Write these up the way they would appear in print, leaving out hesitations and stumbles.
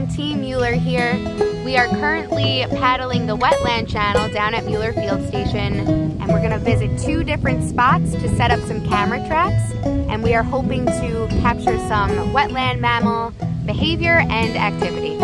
everyone, Team Muller here. We are currently paddling the Wetland channel down at Muller Field Station, and we're going to visit two different spots to set up some camera traps, and we are hoping to capture some wetland mammal behavior and activity.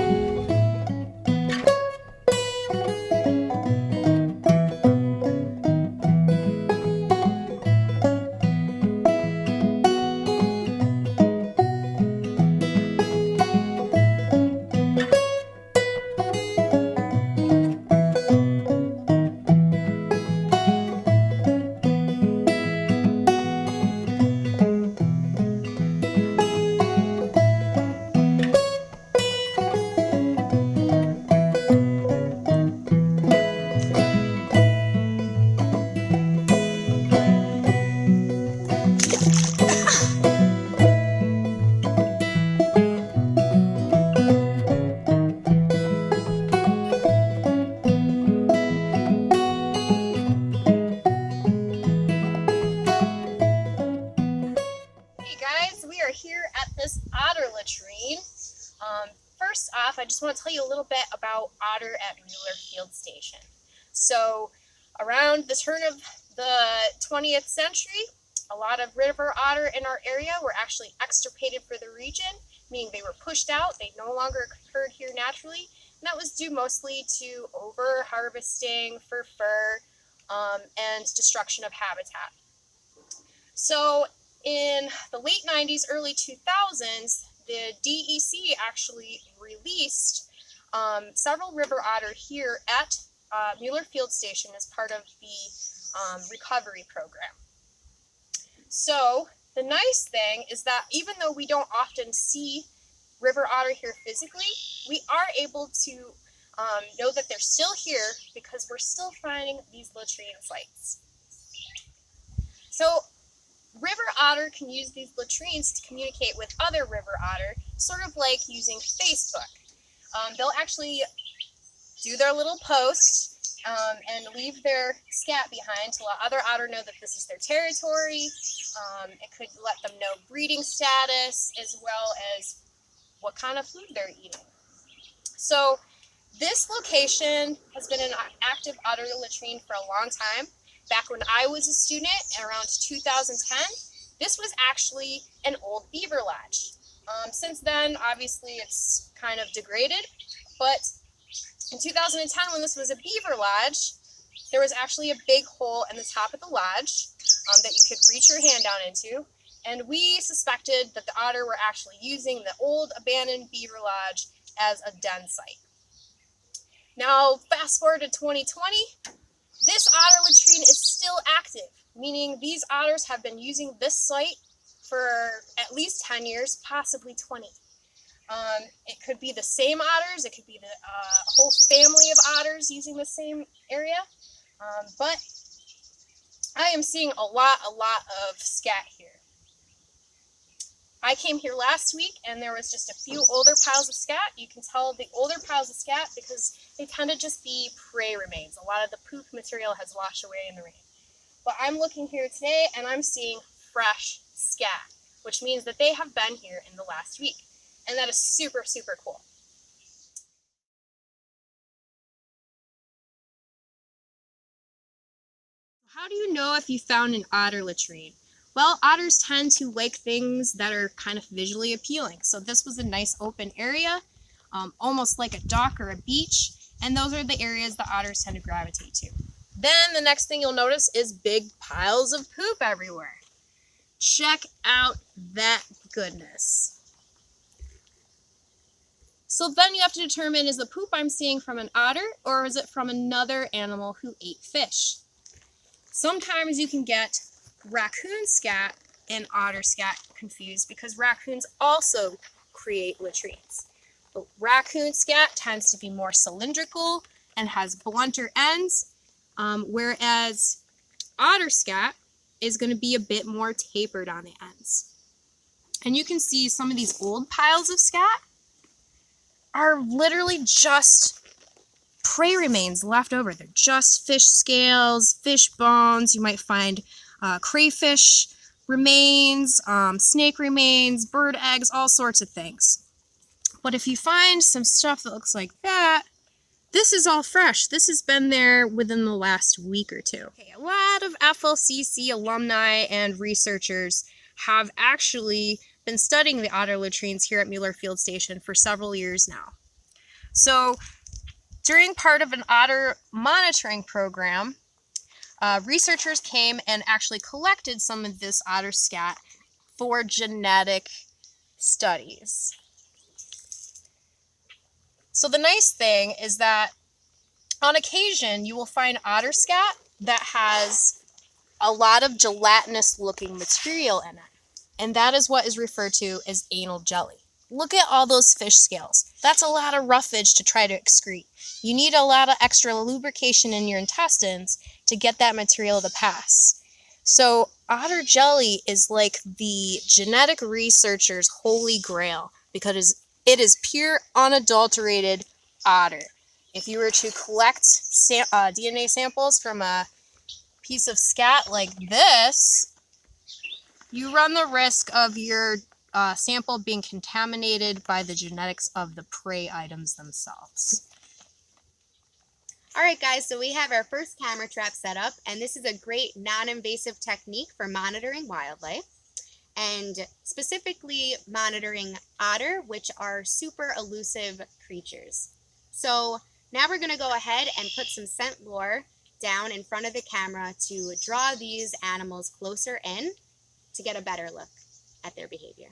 We are here at this otter latrine. First off, I just want to tell you a little bit about otter at Muller Field Station. So around the turn of the 20th century, a lot of river otter in our area were actually extirpated for the region, meaning they were pushed out. They no longer occurred here naturally, and that was due mostly to over-harvesting for fur and destruction of habitat. So in the late 90s, early 2000s, the DEC actually released several river otter here at Muller Field Station as part of the recovery program. So the nice thing is that even though we don't often see river otter here physically, we are able to know that they're still here because we're still finding these latrine sites. So river otter can use these latrines to communicate with other river otter, sort of like using Facebook. They'll actually do their little post and leave their scat behind to let other otter know that this is their territory. It could let them know breeding status as well as what kind of food they're eating. So this location has been an active otter latrine for a long time. Back when I was a student, around 2010, this was actually an old beaver lodge. Since then, obviously, it's kind of degraded, but in 2010, when this was a beaver lodge, there was actually a big hole in the top of the lodge that you could reach your hand down into, and we suspected that the otter were actually using the old abandoned beaver lodge as a den site. Now, fast forward to 2020, this otter latrine is still active, meaning these otters have been using this site for at least 10 years, possibly 20. It could be the same otters, it could be the whole family of otters using the same area, but I am seeing a lot of scat here. I came here last week and there was just a few older piles of scat. You can tell the older piles of scat because they tend to just be prey remains. A lot of the poop material has washed away in the rain. But I'm looking here today and I'm seeing fresh scat, which means that they have been here in the last week. And that is super, super cool. How do you know if you found an otter latrine? Well, otters tend to like things that are kind of visually appealing. So this was a nice open area, almost like a dock or a beach, and those are the areas the otters tend to gravitate to. Then the next thing you'll notice is big piles of poop everywhere. Check out that goodness. So then you have to determine, is the poop I'm seeing from an otter or is it from another animal who ate fish? Sometimes you can get raccoon scat and otter scat confused because raccoons also create latrines. But raccoon scat tends to be more cylindrical and has blunter ends, whereas otter scat is going to be a bit more tapered on the ends. And you can see some of these old piles of scat are literally just prey remains left over. They're just fish scales, fish bones. You might find crayfish remains, snake remains, bird eggs, all sorts of things. But if you find some stuff that looks like that, this is all fresh. This has been there within the last week or two. Okay, a lot of FLCC alumni and researchers have actually been studying the otter latrines here at Muller Field Station for several years now. So during part of an otter monitoring program, researchers came and actually collected some of this otter scat for genetic studies. So the nice thing is that on occasion you will find otter scat that has a lot of gelatinous looking material in it. And that is what is referred to as anal jelly. Look at all those fish scales. That's a lot of roughage to try to excrete. You need a lot of extra lubrication in your intestines to get that material to pass. So otter jelly is like the genetic researcher's holy grail because it is pure, unadulterated otter. If you were to collect DNA samples from a piece of scat like this, you run the risk of your sample being contaminated by the genetics of the prey items themselves. All right, guys, so we have our first camera trap set up, and this is a great non-invasive technique for monitoring wildlife, and specifically monitoring otter, which are super elusive creatures. So now we're going to go ahead and put some scent lure down in front of the camera to draw these animals closer in to get a better look at their behavior.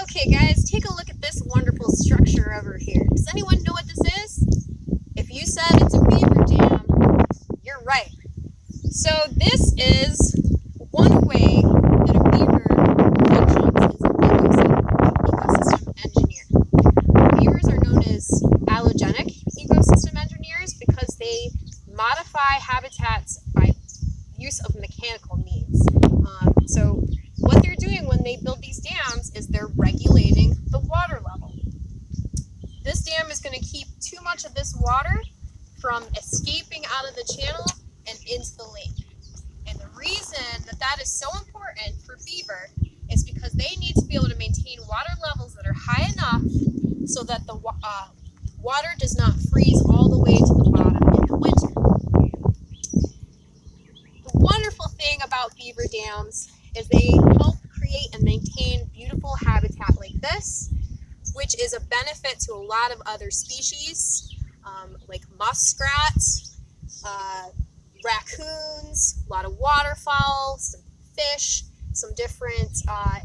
Okay guys, take a look at this wonderful structure over here. Does anyone know what this is? If you said it's a beaver dam, you're right. So this is one way that a beaver functions as an ecosystem engineer. Beavers are known as allogenic ecosystem engineers because they modify habitats by use of mechanical means. So what they're doing when they build these dams is they're regulating the water level. This dam is going to keep too much of this water from escaping out of the channel and into the lake. And the reason that that is so important for beaver is because they need to be able to maintain water levels that are high enough so that the water does not freeze all the way to the bottom in the winter. The wonderful thing about beaver dams is they help create and maintain beautiful habitat like this, which is a benefit to a lot of other species, like muskrats, raccoons, a lot of waterfowl, some fish, some different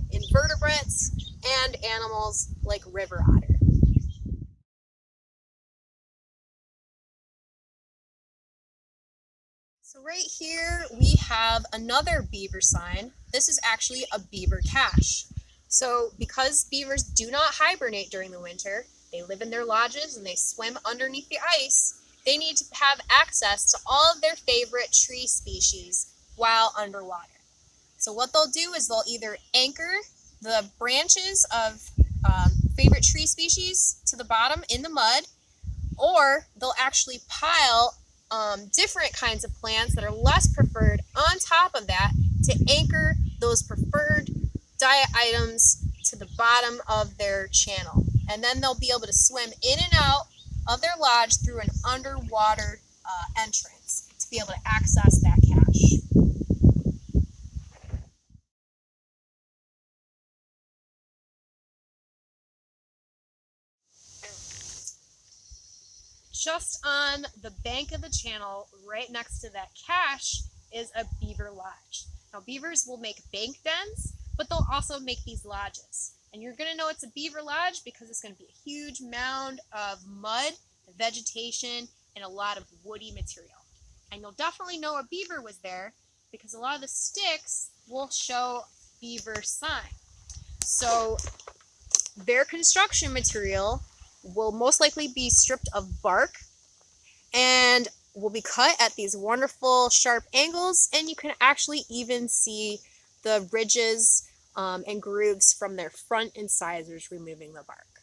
invertebrates, and animals like river otter. So right here we have another beaver sign. This is actually a beaver cache. So because beavers do not hibernate during the winter, they live in their lodges and they swim underneath the ice, they need to have access to all of their favorite tree species while underwater. So what they'll do is they'll either anchor the branches of favorite tree species to the bottom in the mud, or they'll actually pile different kinds of plants that are less preferred on top of that to anchor those preferred diet items to the bottom of their channel. And then they'll be able to swim in and out of their lodge through an underwater entrance to be able to access that cache. Just on the bank of the channel, right next to that cache, is a beaver lodge. Now, beavers will make bank dens, but they'll also make these lodges. And you're going to know it's a beaver lodge because it's going to be a huge mound of mud, vegetation, and a lot of woody material. And you'll definitely know a beaver was there because a lot of the sticks will show beaver sign. So their construction material will most likely be stripped of bark and will be cut at these wonderful sharp angles, and you can actually even see the ridges and grooves from their front incisors removing the bark.